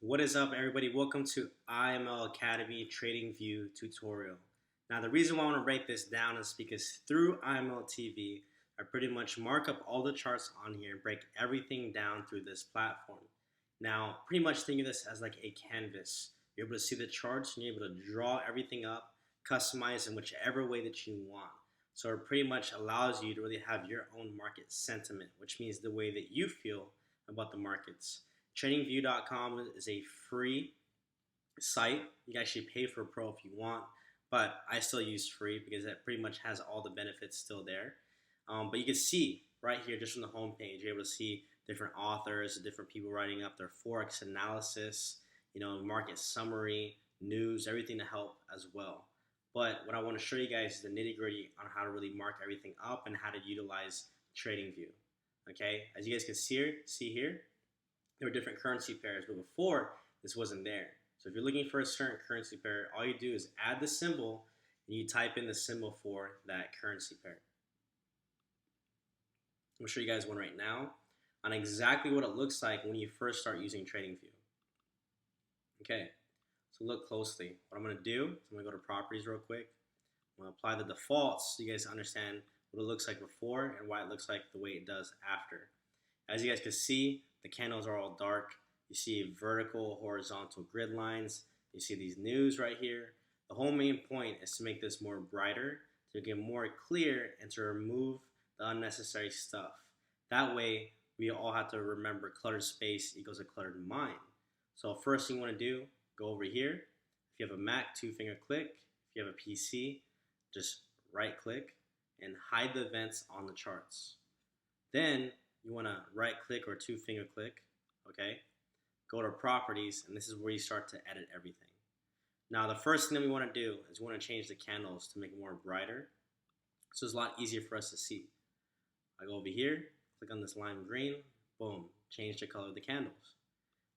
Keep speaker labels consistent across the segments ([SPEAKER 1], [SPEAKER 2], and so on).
[SPEAKER 1] What is up, everybody? Welcome to IML Academy Trading View tutorial. Now, the reason why I want to break this down is because through IML TV, I pretty much mark up all the charts on here and break everything down through this platform. Now, pretty much think of this as like a canvas. You're able to see the charts and you're able to draw everything up, customize in whichever way that you want. So it pretty much allows you to really have your own market sentiment, which means the way that you feel about the markets. TradingView.com is a free site. You can actually pay for a pro if you want, but I still use free because it pretty much has all the benefits still there. But you can see right here, just from the home page, you're able to see different authors, different people writing up their forex analysis, market summary, news, everything to help as well. But what I want to show you guys is the nitty gritty on how to really mark everything up and how to utilize TradingView. Okay, as you guys can see here, there were different currency pairs, but before this wasn't there. So if you're looking for a certain currency pair, all you do is add the symbol and you type in the symbol for that currency pair. I'm gonna show you guys one right now on exactly what it looks like when you first start using TradingView. Okay, so look closely. What I'm gonna do is I'm gonna go to properties real quick. I'm gonna apply the defaults so you guys understand what it looks like before and why it looks like the way it does after. As you guys can see, the candles are all dark. You see vertical, horizontal grid lines. You see these news right here. The whole main point is to make this more brighter, to get more clear, and to remove the unnecessary stuff. That way, we all have to remember cluttered space equals a cluttered mind. So first thing you want to do, go over here. If you have a Mac, two-finger click. If you have a PC, just right-click and hide the events on the charts. Then you want to right click or two-finger click, okay? Go to properties, and this is where you start to edit everything. Now, the first thing that we want to do is we want to change the candles to make it more brighter, so it's a lot easier for us to see. I go over here, click on this lime green, boom, change the color of the candles.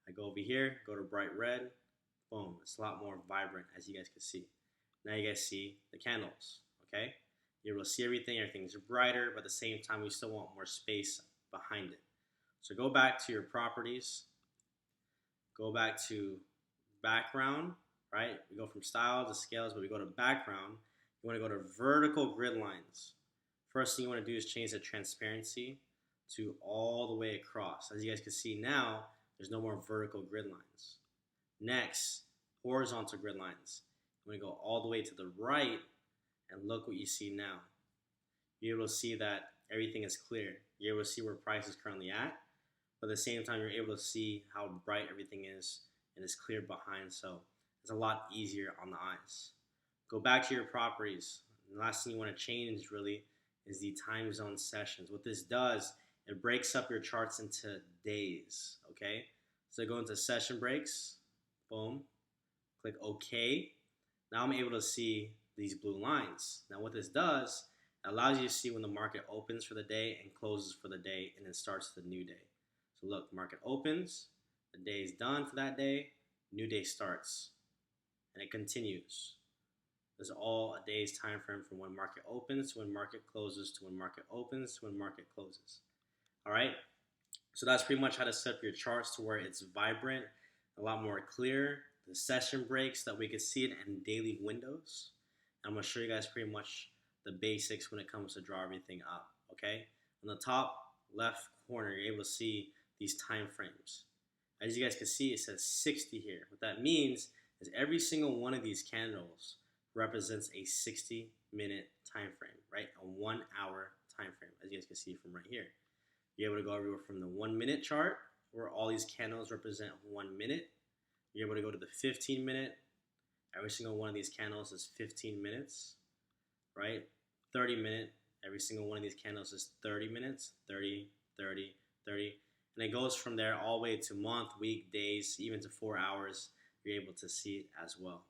[SPEAKER 1] I go over here, go to bright red, boom, it's a lot more vibrant, as you guys can see. Now you guys see the candles, okay? You're able to see everything's brighter, but at the same time, we still want more space behind it. So go back to your properties, go back to background, right? We go from style to scales, but we go to background. You want to go to vertical grid lines. First thing you want to do is change the transparency to all the way across. As you guys can see now, there's no more vertical grid lines. Next, horizontal grid lines. You want to go all the way to the right, and look what you see now. You're able to see that everything is clear. You're able to see where price is currently at, but at the same time, you're able to see how bright everything is and it's clear behind, so it's a lot easier on the eyes. Go back to your properties. And the last thing you want to change really is the time zone sessions. What this does, it breaks up your charts into days, okay? So go into session breaks, boom, click OK. Now I'm able to see these blue lines. Now what this does, it allows you to see when the market opens for the day and closes for the day and then starts the new day. So look, market opens, the day is done for that day, new day starts, and it continues. There's all a day's time frame from when market opens to when market closes to when market opens to when market closes. All right, so that's pretty much how to set up your charts to where it's vibrant, a lot more clear. The session breaks that we can see it in daily windows. I'm going to show you guys pretty much the basics when it comes to draw everything up, okay? On the top left corner, you're able to see these time frames. As you guys can see, it says 60 here. What that means is every single one of these candles represents a 60-minute time frame, right? A 1 hour time frame, as you guys can see from right here. You're able to go everywhere from the 1 minute chart, where all these candles represent 1 minute. You're able to go to the 15-minute. Every single one of these candles is 15 minutes, right? 30-minute. Every single one of these candles is 30 minutes, 30, 30, 30. And it goes from there all the way to month, week, days, even to 4 hours. You're able to see it as well.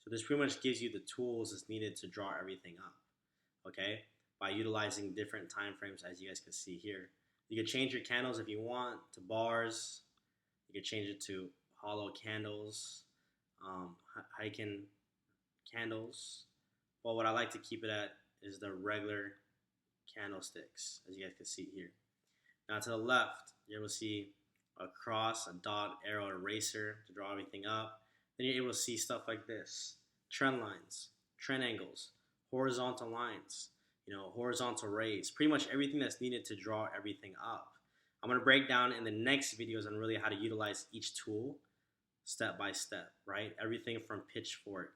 [SPEAKER 1] So this pretty much gives you the tools that's needed to draw everything up, okay? By utilizing different time frames, as you guys can see here. You can change your candles if you want to bars. You can change it to hollow candles, Heiken candles. But what I like to keep it at is the regular candlesticks, as you guys can see here. Now to the left, you're able to see a cross, a dot, arrow, eraser to draw everything up. Then you're able to see stuff like this: trend lines, trend angles, horizontal lines, horizontal rays, pretty much everything that's needed to draw everything up. I'm going to break down in the next videos on really how to utilize each tool step by step, right? Everything from pitchfork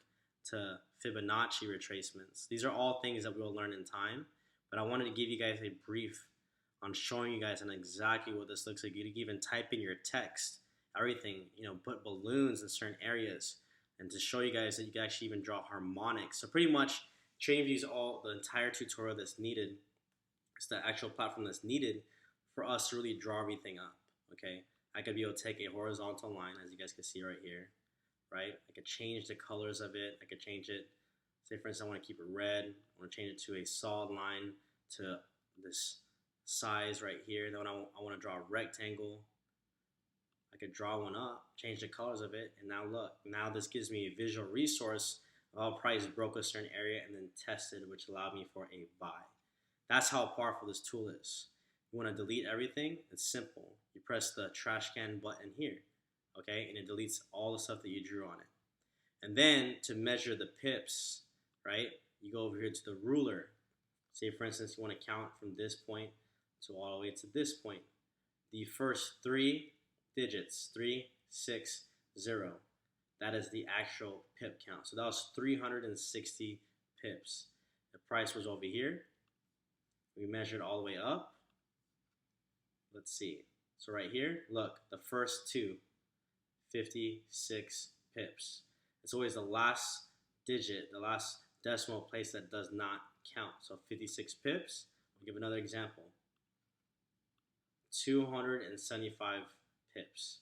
[SPEAKER 1] to Fibonacci retracements. These are all things that we'll learn in time, but I wanted to give you guys a brief on showing you guys on exactly what this looks like. You can even type in your text, everything, put balloons in certain areas, and to show you guys that you can actually even draw harmonics. So pretty much TradingView is all the entire tutorial that's needed. It's the actual platform that's needed for us to really draw everything up, okay? I could be able to take a horizontal line, as you guys can see right here, right? I could change the colors of it. I could change it. Say, for instance, I want to keep it red. I want to change it to a solid line to this size right here. Then I want to draw a rectangle. I could draw one up, change the colors of it, and now look. Now this gives me a visual resource of how price broke a certain area and then tested, which allowed me for a buy. That's how powerful this tool is. You want to delete everything? It's simple. You press the trash can button here, okay? And it deletes all the stuff that you drew on it. And then to measure the pips, right? You go over here to the ruler. Say, for instance, you want to count from this point to all the way to this point. The first 3 digits, 3, 6, 0. That is the actual pip count. So that was 360 pips. The price was over here. We measured all the way up. Let's see. So right here, look, the first 2, 56 pips. It's always the last digit, the last decimal place that does not count. So 56 pips. I'll give another example. 275 pips.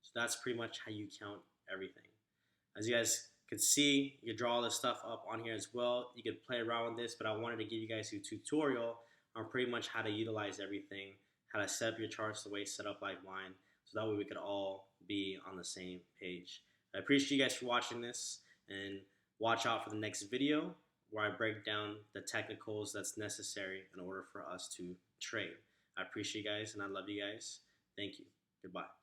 [SPEAKER 1] So that's pretty much how you count everything. As you guys can see, you can draw all this stuff up on here as well. You can play around with this, but I wanted to give you guys a tutorial on pretty much how to utilize everything, how to set up your charts the way it's set up like mine, so that way we could all be on the same page. I appreciate you guys for watching this, and watch out for the next video where I break down the technicals that's necessary in order for us to trade. I appreciate you guys, and I love you guys. Thank you. Goodbye.